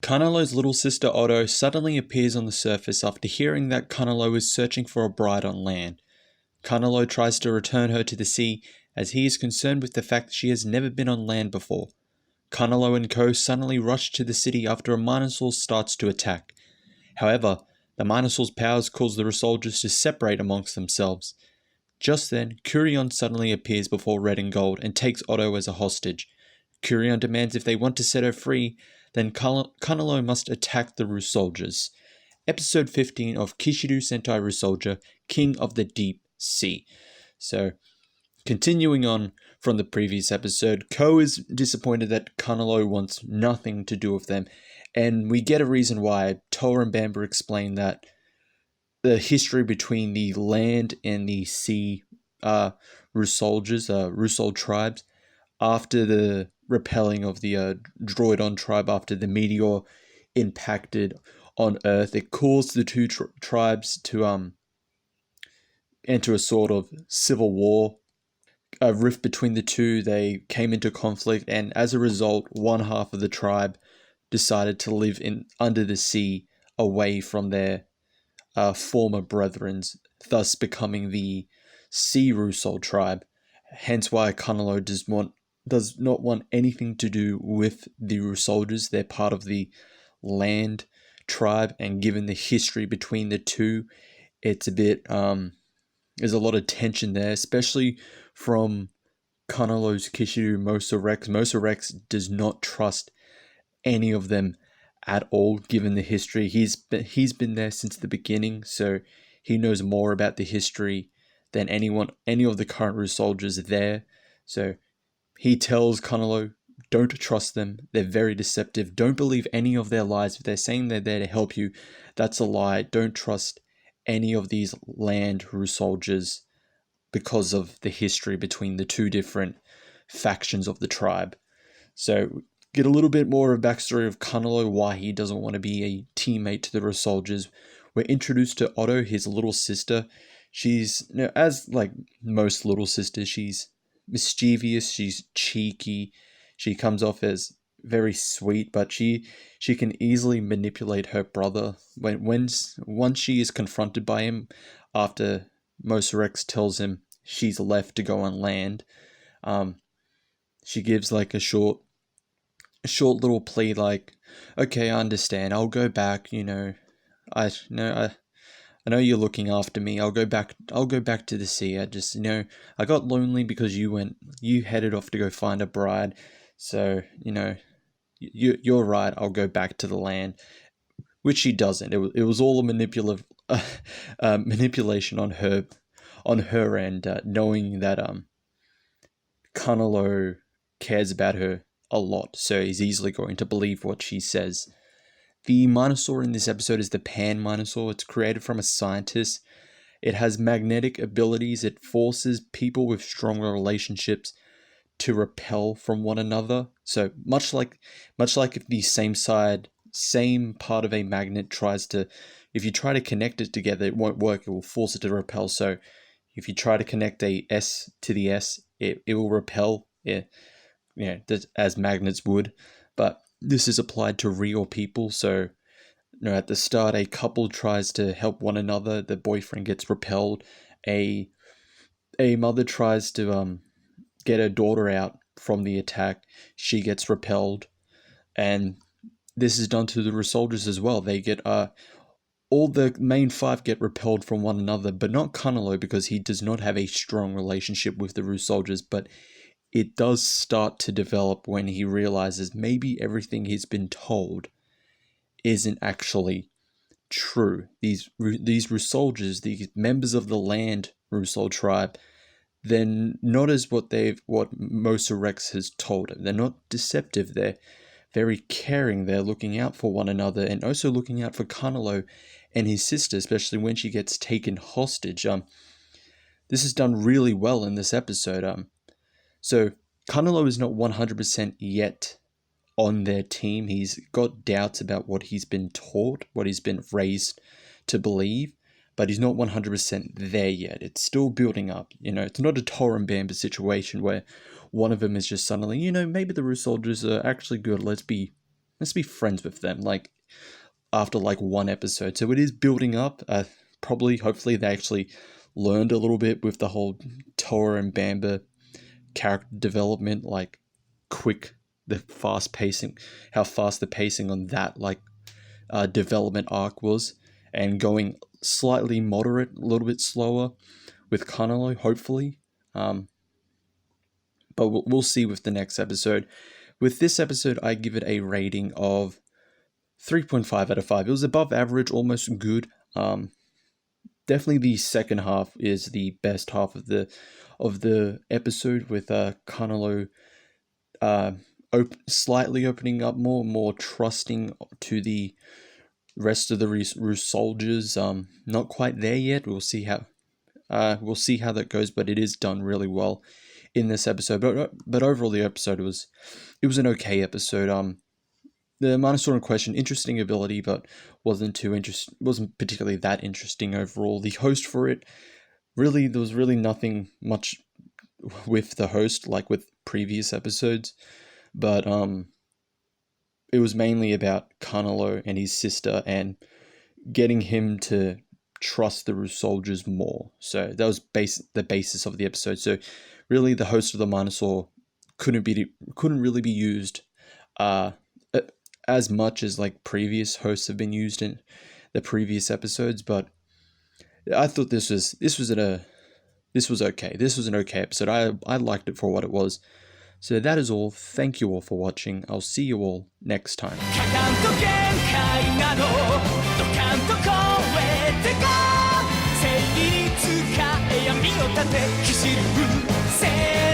Canalo's little sister Otto suddenly appears on the surface after hearing that Canalo is searching for a bride on land. Canalo tries to return her to the sea as he is concerned with the fact she has never been on land before. Canalo and co suddenly rush to the city after a Minosaur starts to attack. However, the Minosaur's powers cause the RyuSoulgers to separate amongst themselves. Just then, Kureon suddenly appears before Red and Gold and takes Otto as a hostage. Kureon demands if they want to set her free, then Canalo must attack the RyuSoulgers. Episode 15 of Kishiryu Sentai RyuSoulger, King of the Deep Sea. So, continuing on from the previous episode, Ko is disappointed that Canalo wants nothing to do with them, and we get a reason why. Toa and Bamba explain that the history between the land and the sea RyuSoulgers, RyuSoul tribes, after the repelling of the Droidon tribe after the meteor impacted on Earth, it caused the two tribes to enter a sort of civil war. A rift between the two, they came into conflict, and as a result, one half of the tribe decided to live under the sea, away from their former brethren, thus becoming the Sea RyuSoul tribe. Hence why Canalo does not want anything to do with the RyuSoulgers. They're part of the land tribe, and given the history between the two, it's a bit there's a lot of tension there, especially from Canalo's Kishiryu Mosa Rex. Mosa Rex does not trust any of them at all, given the history. He's been there since the beginning, so he knows more about the history than any of the current RyuSoulgers there. So he tells Canalo, don't trust them. They're very deceptive. Don't believe any of their lies. If they're saying they're there to help you, that's a lie. Don't trust any of these land RyuSoulgers because of the history between the two different factions of the tribe. So get a little bit more of a backstory of Canalo, why he doesn't want to be a teammate to the RyuSoulgers. We're introduced to Otto, his little sister. She's, as like most little sisters, she's mischievous, she's cheeky, she comes off as very sweet, but she can easily manipulate her brother. Once she is confronted by him, after Mosa Rex tells him she's left to go on land, she gives like a short little plea like, okay, I understand, I'll go back, I know you're looking after me. I'll go back to the sea. I just, I got lonely because you headed off to go find a bride. So, you're right. I'll go back to the land, which she doesn't. It was all a manipulation on her end, knowing that Canalo cares about her a lot, so he's easily going to believe what she says. The Minosaur in this episode is the Pan Minosaur. It's created from a scientist. It has magnetic abilities. It forces people with stronger relationships to repel from one another. So much like if the same part of a magnet if you try to connect it together, it won't work. It will force it to repel. So if you try to connect a S to the S, it will repel. As magnets would. But this is applied to real people. So, at the start, a couple tries to help one another. The boyfriend gets repelled. A mother tries to get her daughter out from the attack. She gets repelled. And this is done to the RyuSoulgers as well. They get all the main five get repelled from one another, but not Canalo, because he does not have a strong relationship with the RyuSoulgers. But it does start to develop when he realizes maybe everything he's been told isn't actually true. These RyuSoulgers, these members of the land RyuSoul tribe, they're not as what Mosa Rex has told them. They're not deceptive. They're very caring. They're looking out for one another, and also looking out for Canalo and his sister, especially when she gets taken hostage. This is done really well in this episode. So Canalo is not 100% yet on their team. He's got doubts about what he's been taught, what he's been raised to believe, but he's not 100% there yet. It's still building up. It's not a Toa and Bamba situation where one of them is just suddenly, maybe the RyuSoulgers are actually good. Let's be let's be friends with them, like, after like one episode. So it is building up. Hopefully they actually learned a little bit with the whole Toa and Bamba character development, like the fast pacing, how fast the pacing on that like development arc was, and going slightly moderate, a little bit slower with Canalo, hopefully. But we'll see with the next episode. With this episode, I give it a rating of 3.5 out of 5. It was above average, almost good. Definitely the second half is the best half of the episode, with Canalo slightly opening up more trusting to the rest of the RyuSoulgers. Not quite there yet. We'll see how that goes, but it is done really well in this episode. But overall, the episode was an okay episode. The Minosaur in question, interesting ability, but wasn't particularly that interesting overall. The host for it, really, there was really nothing much with the host like with previous episodes, but it was mainly about Canalo and his sister and getting him to trust the RyuSoulgers more. So that was the basis of the episode. So really, the host of the Minosaur couldn't really be used as much as like previous hosts have been used in the previous episodes, but I thought this was okay. This was an okay episode. I liked it for what it was. So that is all. Thank you all for watching. I'll see you all next time. Kishiryu Sentai